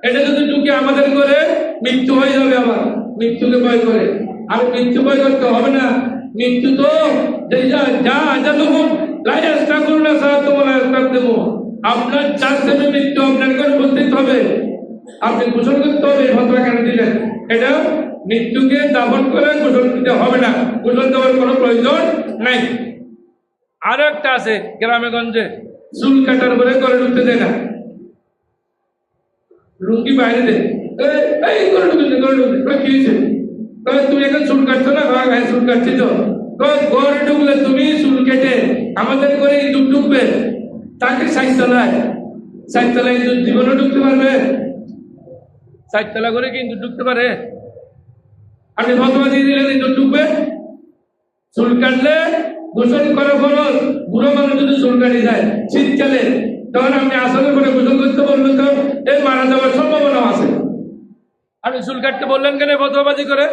এটা যদি ঢুকে আমাদের করে মৃত্যু হয়ে যাবে, আবার মৃত্যুকে ভয় করে। আর মৃত্যু ভয় করতে হবে না, মৃত্যু তো যা আজালুহুম লা ইস্তাগফিরুনা সাআতুম ওয়া লা ইস্তাকদিমুন। আপনার চার সেমে মৃত্যু আপনার করে বলতেই হবে, আপনি গোসল করতে হবে। ফতোয়া কেন দিলেন? এটা মৃত্যুকে দাফন করে গোসল দিতে হবে না, গোসল দেওয়ার কোনো প্রয়োজন নাই। আরো একটা আছে গ্রামে গঞ্জে, চুল কাটার পরে করে ঢুকতে দেয় না, লুঙ্গি বাইরে দেয়, এই করে ঢুকতে করে ঢুকতে কি হয়েছে? তুমি এখন চুল কাটছো না? হ্যাঁ চুল কাটছি তো। ঘরে ঢুকলে তুমি চুল কেটে আমাদের করে ইঁদুর ঢুকবে, তাকে সাইতলায় ইঁদুর জীবনে ঢুকতে পারবে? সাইতলা করে কি ইঁদুর ঢুকতে পারে? আপনি ফতোয়া দিয়ে দিলেন ইঁদুর ঢুকবে? চুল কাটলে গোসল করা ফরজ। বুড়ো মানুষ যদি চুল কাটি যায় শীতকালে, তখন আপনি আসলে করে গোসল করতে বলবেন তো এই মারা যাওয়ার সম্ভাবনা আছে। আপনি চুল কাটতে বললেন কেন ফতোয়াবাজি করে?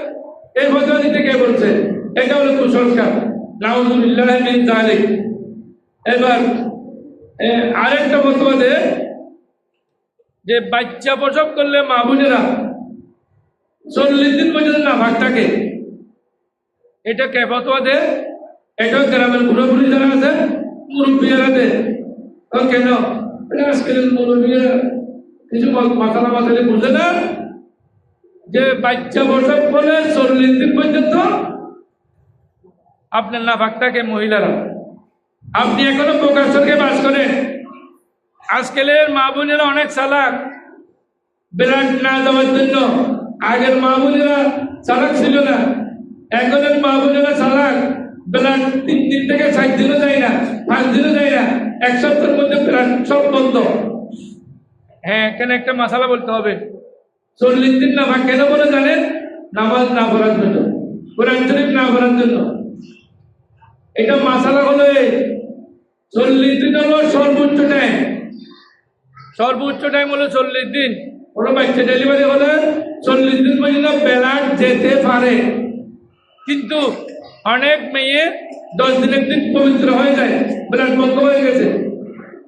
এই ফতোয়া দিতে কে বলছে? এটা হলো কুসংস্কার, নাউযুবিল্লাহি মিন যালিক। এবার আরেকটা ফতোয়া দেয় যে বাচ্চা প্রসব করলে মা বোনেরা 40 দিন পর্যন্ত নাফাক থাকে। এটা কে ফতোয়া দেয়? এটা গ্রামের বুড়ো বুড়ি যারা আছে, মুরব্বীরা দেয়। কেন? আজকাল মুরব্বীরা কিছু মাথালা মাথালে বুঝে না যে বাচ্চা প্রসব করলে 40 দিন পর্যন্ত আপনার নাফাক থাকে মহিলারা। আপনি এখনো প্রকাশকে বাস করেন। আজকালের মা বোনেরা অনেক চালাক, ব্লাড না দেওয়ার জন্য। আগের মা বোনেরা চালাক ছিল না, এখনের মা বোনেরা চালাক। ব্লাড 3 দিন থেকে 7 দিনও যায় না, 5 দিনও যায় না, 1 সপ্তাহের মধ্যে ব্লাড সব বন্ধ। হ্যাঁ, এখানে একটা মশালা বলতে হবে। 40 দিন নাফাক কেন বলে জানেন? নামাজ না পড়ার জন্য, কোরআন শরীফ না পড়ার জন্য। এটা মশালা হলো 40 দিন হলো সর্বোচ্চ টাইম। সর্বোচ্চ টাইম হলো 40 দিন। কোনো বাচ্চা ডেলিভারি হলে 40 দিন পর্যন্ত ব্লাড যেতে পারে, কিন্তু অনেক মেয়ে 10 দিনের দিন পবিত্র হয়ে যায়, ব্লাড বন্ধ হয়ে গেছে।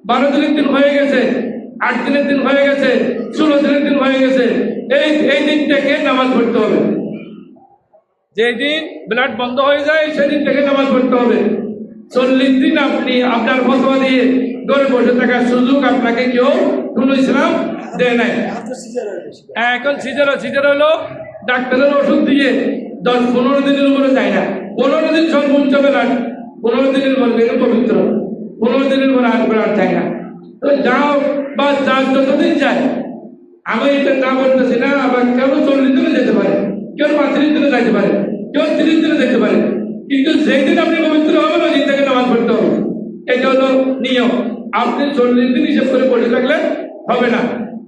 12 দিনের দিন হয়ে গেছে, 8 দিনের দিন হয়ে গেছে, 16 দিনের দিন হয়ে গেছে। এই দিন থেকে নামাজ পড়তে হবে। যেদিন ব্লাড বন্ধ হয়ে যায় সেদিন থেকে নামাজ পড়তে হবে। 40 দিন আপনি আপনার ফতোয়া দিয়ে ঘরে বসে থাকার সুযোগ আপনাকে কেউ কোন ইসলাম দেয় নাই। এখন সিজার হলো ডাক্তারের ওষুধ দিয়ে 10-15 দিনের উপরে যায় না। 15 দিন সর্বোচ্চ ব্লাড, 15 দিনের পর পবিত্র, 15 দিনের পর আর ব্লাড যায় না। তো যাও বা যার যতদিন যায়, আমি এটা না বলতেছি না। আবার কেউ 40 দিনে যেতে পারে, কেউ 35 দিনে যাইতে পারে, কেউ 30 দিনে যেতে পারে, কিন্তু যেদিন আপনি পবিত্র হবেন ওই দিন থেকে নামাজ পড়তে হবে। এটা হলো নিয়ম। আপনি 40 দিন হিসেব করে পড়ে থাকলে হবে না।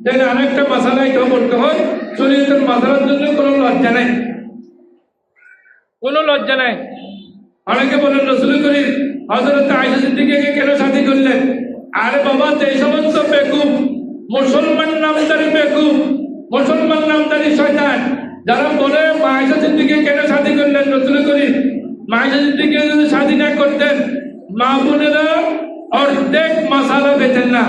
তাই আরেকটা মাসালা এটাও বলতে হয়, শরীয়তের মাসালার জন্য কোনো লজ্জা নাই, কোনো লজ্জা নাই। অনেকে বলেন রাসূল করিম হযরত আয়েশা সিদ্দিকাকে কেন শাদী করলেন? আরে বাবা, যে সমস্ত বেকুব মুসলমান নামদারি বেকুব, মুসলমান নামদারি শয়তান যারা বলে আয়েশা সিদ্দিকাকে কেন শাদী করলেন রাসূল করিম, আয়েশা সিদ্দিকা যদি শাদী না করতেন মা বোনেরা অর্ধেক মাসালা পেতেন না।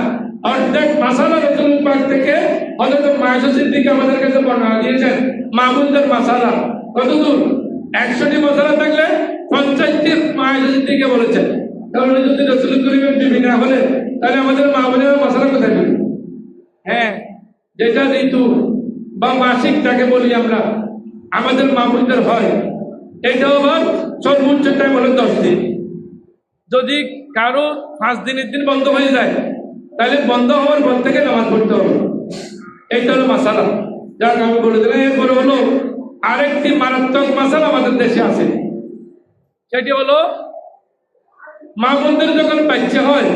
অর্ধেক মাসালা রাসূল পাক থেকে হযরত আয়েশা সিদ্দিকা আমাদের কাছে বর্ণনা দিয়েছেন। মা বোনদের মাসালা কতদূর? 100টি মাসালা থাকলে 50টি আয়েশা সিদ্দিকা বলেছেন। কারণ যদি রাসূল করিমের বিবি না হলে তাহলে আমাদের মা বোনেরা মাসালা কোথায় পেল? হ্যাঁ, যেটা ঋতু বা মাসিক তাকে বলি আমরা, আমাদের মা বোনদের হয়, এটাও আবার সর্বোচ্চ টাইম হলো 10 দিন। যদি কারো 5 দিনের দিন বন্ধ হয়ে যায় তাহলে বন্ধ হওয়ার পর থেকে নামাজ পড়তে হবে। এইটা হলো মাসালা, যাক আমি বলে দিলাম। এরপরে হলো আরেকটি মারাত্মক মাসালা আমাদের দেশে আছে, সেটি হলো মা বোনদের যখন বাচ্চা হয়,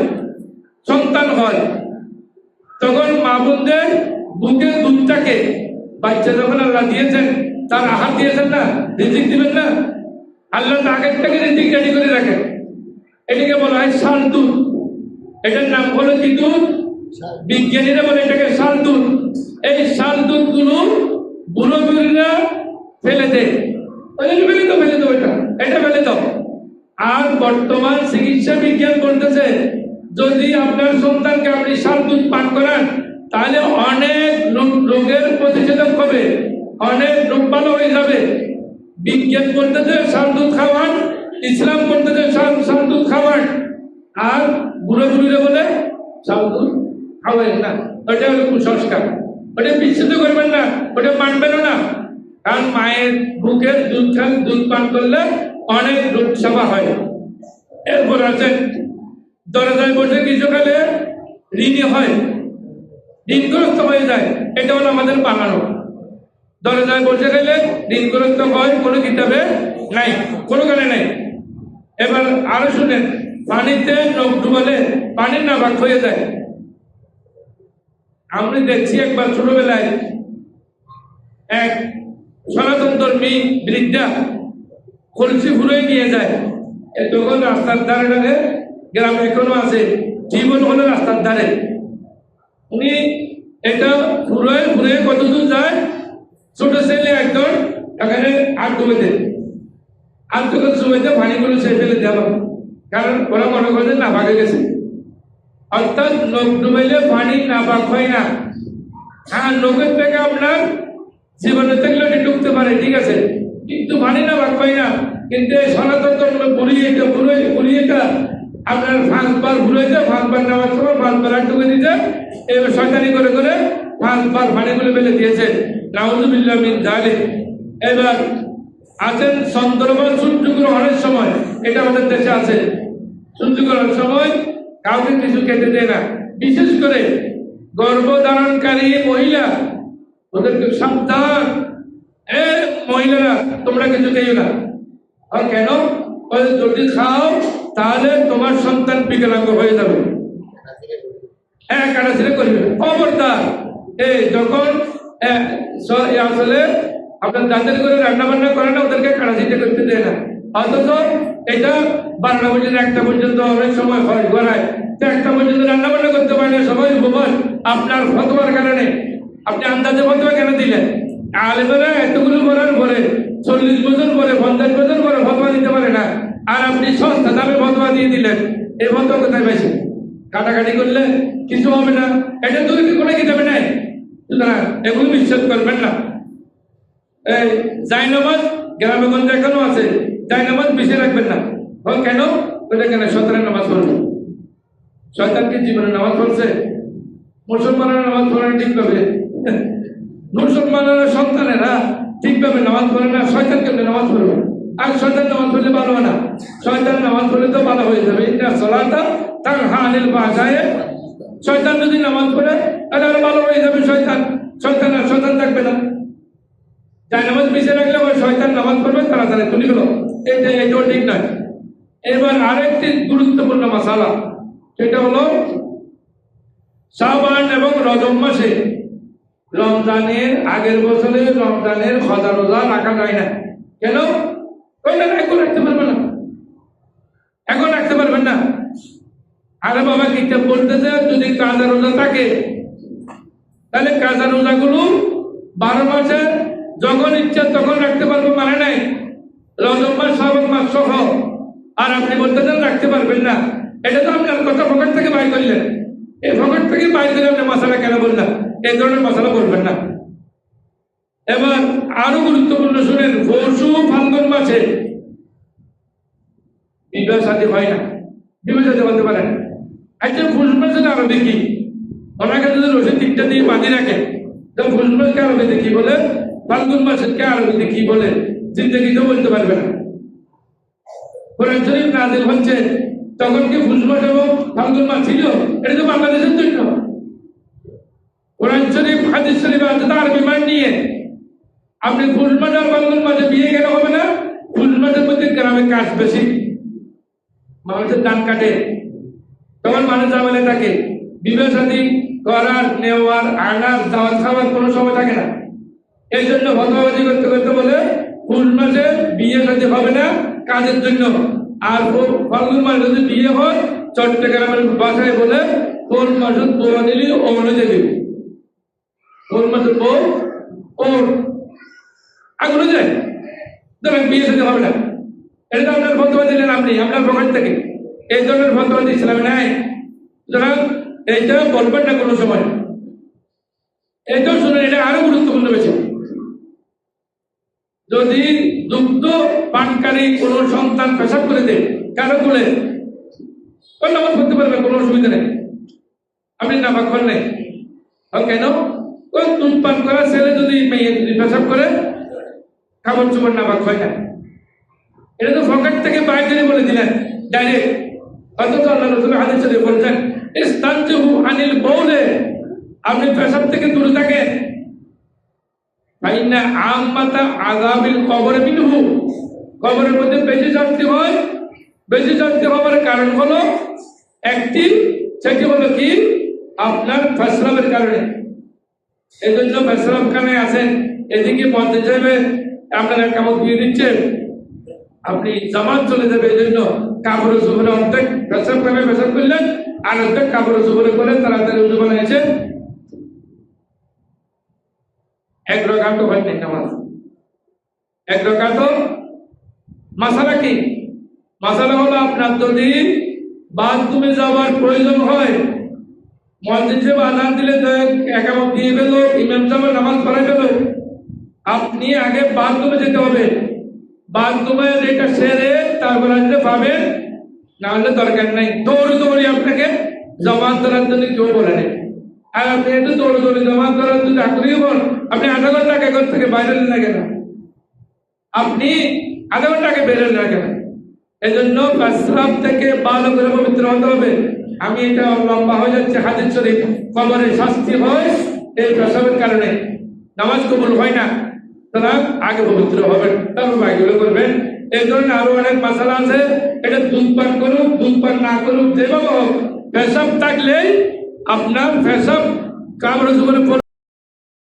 সন্তান হয়, তখন মা বোনদের বুকের দুধটাকে বাচ্চা যখন আল্লাহ দিয়েছেন, তার আহার দিয়েছেন না, রিজিক দিবেন না, আল্লাহ আগের থেকে রিজিক রেডি করে রাখেন। এটাকে বলা হয় শাল দুধ। এটার নাম হলো কি দুধ? বিজ্ঞানীরা বলে এটাকে শাল দুধ। এই শাল দুধ গুলো বুড়ো বুড়িরা ফেলে দেয়, ফেলে দাও, এটা ফেলে দাও। আর বর্তমান চিকিৎসা বিজ্ঞান বলতেছে যদি আপনার সন্তানকে আপনি শাল দুধ পান করান তাহলে অনেক রোগের বিচ্ছেদক হবে, অনেক রোগ ভালো হয়ে যাবে। বিজ্ঞান বলতেছে সান্দুদ খাওয়ান, ইসলাম বলতেছে সান্দুদ খাওয়ান, আর বুড়ো বুড়িরা বলে সান্দুদ খাওয়ান না। ওটা হলো কুসংস্কার, ওটা বিচ্ছেদ করবেন না, ওটা মানবেনও না। কারণ মায়ের বুকের দুধ পান করলে অনেক রোগ সাফা হয়। এরপর আছে দরজায় বসে কিছু খেলে ঋণী হয়, ঋণগ্রস্ত হয়ে যায়। এটা হলো আমাদের বানানো। দরজায় বসে গেলে ঋণগ্রস্ত হয়, কোনো কিতাবে নাই, কোনো কালে নাই। এবার আরো শুনেন, পানিতে নখ ডুবালে পানির নাপাক হয়ে যায়। আমি দেখছি একবার ছোটবেলায় এক সনাতন ধর্মী বৃদ্ধা কলসি ফুরে নিয়ে যায়। তখন রাস্তার ধারে ধারে, গ্রামে এখনো আছে, জীবন হলো রাস্তার ধারে। উনি এটা ঘুরে ঘুরে কতদূর যায়, ছোট ছেলে একজন এখানে হাত ডুবে দেয়, হাত থেকে চুবেতে পানিগুলো সে ফেলে দেওয়া, কারণ ওরা মনে করে না ভাগে গেছে। অর্থাৎ নখ ডুবাইলে পানি না পাক হয় না। হ্যাঁ, নখের থেকে আপনার জীবনে থাকলে ঢুকতে পারে, ঠিক আছে, কিন্তু পানি না পাক হয় না। কিন্তু এই সনাতন ধর্ম ঘুরিয়েটা আপনার ফাঁসবার ঘুরেছে, ফাঁসবার নেওয়ার সময় ফাঁসবার হাত ঢুকে দিতে, এবার শয়তানি করে করে ফাঁসবার পানিগুলো ফেলে দিয়েছে। নাউযুবিল্লাহ মিন যালিক। এবার আছেন চন্দ্রমা সূর্য গ্রহণের সময়, এটা আমাদের দেশে আছে, সূর্য গ্রহণের সময় কাউকে কিছু খেতে দেয় না, বিশেষ করে গর্ভধারণকারী মহিলা, ওদেরকে সাবধান, মহিলারা তোমরা কিছু খেয়েও না। আর কেন? যদি খাও তাহলে তোমার সন্তান বিকলাঙ্গ হয়ে যাবে। হ্যাঁ, কাটাছিড়ে করবে, খবরদার। যখন আসলে আপনার যাদের করে রান্না বান্না করে না, ওদেরকে কাটাছিড়ে করতে দেয় না। অথচ এটা 12টা পর্যন্ত 1টা পর্যন্ত অনেক সময় হয় গড়ায়, 1টা পর্যন্ত রান্না বান্না করতে পারে না, সবাই উপবাস। আপনার ফতোয়ার কারণে আপনি আন্দাজে ফতোয়া কেন দিলেন? আলেমেরা এতগুলো করার পরে 40 বছর পরে 50 বছর পরে ফতোয়া দিতে পারে না, আর আপনি সস্তা দামে ফতোয়া দিয়ে দিলেন। এই ফতোয়া কোথায় পাইছে? কাটাকাটি করলে কিছু হবে না, এটা দূরে কোনো কিতাবে নাই। সুতরাং এগুলো বিশ্বাস করবেন না। এই জায়নামাজ গ্রামে গঞ্জে এখনো আছে, জায়নামাজ বেশি রাখবেন না। কেন? ওটা কেন? শয়তানের নামাজ পড়বে। শয়তানকে জীবনে নামাজ পড়ছে, মুসলমানের নামাজ পড়ে ঠিকভাবে, মুসলমানের সন্তানেরা ঠিকভাবে নামাজ পড়ে না, শয়তান কেমনে নামাজ পড়বে? আর শয়তান নামাজ পড়লে ভালো হয় না, শয়তান নামাজ পড়লে তো ভালো হয়ে যাবে। ইন্না সালাতা তানহা আনিল ফাহশাই। শয়তান যদি নামাজ পড়ে তাহলে আরো ভালো হয়ে যাবে শয়তান, শয়তান থাকবে না। যাই নামাজ পিছিয়ে রাখলে আবার শয়তান নামাজ পড়বে তাড়াতাড়ি তুলি গেল, এটাও ঠিক নয়। এবার আরেকটি গুরুত্বপূর্ণ মাসালা, সেটা হলো শাবান এবং রজব মাসে রমজানের আগের বছরে রমজানের খজা রোজা রাখা যায় না। কেন? এখন রাখতে পারবে না, এখন রাখতে পারবেন না। আরে বাবা, কিতাব বলতেছে যদি কাজা রোজা থাকে তাহলে কাজা রোজাগুলো 12 মাসে যখন ইচ্ছা তখন রাখতে পারবো, মানে নাই। রজব মাস শাবান মাস সহ, আর আপনি বলতেছেন রাখতে পারবেন না। এটা তো আপনার কথা পকেট থেকে বাইর করলেন, এই পকেট থেকে বাইর করে আপনি মশালা কেন বললেন? এই ধরনের মশালা বলবেন না। এবার আরো গুরুত্বপূর্ণ শুনেন, পরশু ফাল্গুন মাসে বিবাহ শাদী হয় না, বিবাহ শাদী বলতে পারেন। আচ্ছা, ফুল মাসে আরবি কি? ওনাকে যদি রসিদ 3টা দিয়ে বাঁধি রাখে, তো ফুল মাসকে আরবিতে কি বলে, ফাল্গুন মাসকে আরবিতে কি বলে, জিন্দগিতেও বলতে পারবে না। কোরআন শরীফ নাযিল হচ্ছে তখন কি ফুল মাস এবং ফাল্গুন মাস ছিল? এটা তো বাংলাদেশের জন্য। কোরআন শরীফ হাদিস শরীফ আছে তার বিমান নিয়ে আপনি ফুল মাস আর ফাল্গুন মাসে বিয়ে কেন হবে না? ফুল মাসের মধ্যে গ্রামে কাজ বেশি, মানুষের ধান কাটে, তখন মানুষ ঝামেলা থাকে, বিবাহ শাদী করার, নেওয়ার, আনার, দাওয়াত খাওয়ার কোনো সময় থাকে না। এই জন্য ভদ্রবাদী করতে করতে বলে ফুল মাসে বিয়ে শাদী হবে না কাজের জন্য। আর ফাল্গুন মাসে যদি বিয়ে হয় চট্টগ্রামের ভাষায় বলে কোন মাসে বউ দিলি ওমনে যাবি, কোন মাসে বউ ওর আগুনে যায়, ধরেন বিয়ে শাদী হবে না। এটা আপনার ফতোয়া দিলেন আপনি আপনার পকেট থেকে, এই ধরনের ফতোয়া ইসলামে নাই। সুতরাং এইটা বলবেন না কোনো সময়। এটাও শুনে, এটা আরো গুরুত্বপূর্ণ বেশি। যদি দুগ্ধ পানকারী কোনো সন্তান পেশাব করে দেয় কারো কোলে, নামাজ পড়তে পারবে, কোনো অসুবিধা নেই, আপনি নামাজ পড়েন নাই। কেন? ওই দুধ পান করা ছেলে যদি মেয়ে যদি পেশাব করে, কাপড় চোপড় নামাজ হয় না। এটা তো পকেট থেকে বাইরে করে বলে দিলেন ডাইরেক্ট। অথচ আল্লাহ রাসূল হাদিসে বলছেন, ইস্তানজিহু আনিল বাউলে, আপনি পেশাব থেকে দূরে থাকেন। ফাইন্না আম্মাতা আযাবিল কবর মিনহু, কবরের মধ্যে বেশি শাস্তি হয়। বেশি শাস্তি হওয়ার কারণ হলো একটি, সেটি হলো কি আপনার পেশাবের কারণে। এই জন্য পেশাবখানে আছেন, এদিকে বলতে চাইবে আপনার কাপড় দিয়ে দিচ্ছে, আপনি জামাত চলে যাবে। এই জন্য কাপড় জোবরে অর্ধেক পেশাবখানে পেশাব করলেন, আর অর্ধেক কাপড় জোবরে করে তাড়াতাড়ি উজু বানিয়েছে। এক রাকাত হয় নাই নামাজ, এক রাকাত। মাসালা কি? মাসালা হলো আপনার যদি বাথরুমে যাওয়ার প্রয়োজন হয়, মসজিদ সাহেব আজান দিলে একামত দিয়ে গেল, ইমাম সাহেব নামাজ পড়াই গেল, আপনি আগে বাথরুমে যেতে হবে। বাথরুমে এটা সেরে তারপর আসলে পাবেন, না হলে দরকার নেই। দৌড়ি আপনাকে জবান ধরার জন্য কেউ বলে নেই। আর আপনি একটু দৌড়ি জবান ধরার জন্য আগ্রহী হন, আপনি আধা ঘন্টা আগে ঘর থেকে বাইরে লাগে না, আপনি আধা ঘন্টা আগে বেরোন লাগে না। এই জন্য পেশাব থেকে ভালো করে পবিত্র হতে হবে। আমি এটা লম্বা হয়ে যাচ্ছে, হাদিস শরীফ, কবরের শাস্তি হয় এই পেশাবের কারণে, নামাজ কবুল হয় না। সুতরাং আগে পবিত্র হবেন, তারপর বাকিগুলো করবেন। এই ধরনের আরো অনেক মশলা আছে। এটা দুধ পান করুক, দুধ পান না করুক, যেভাবে হোক, পেশাব থাকলেই আপনার পেশাব কামড়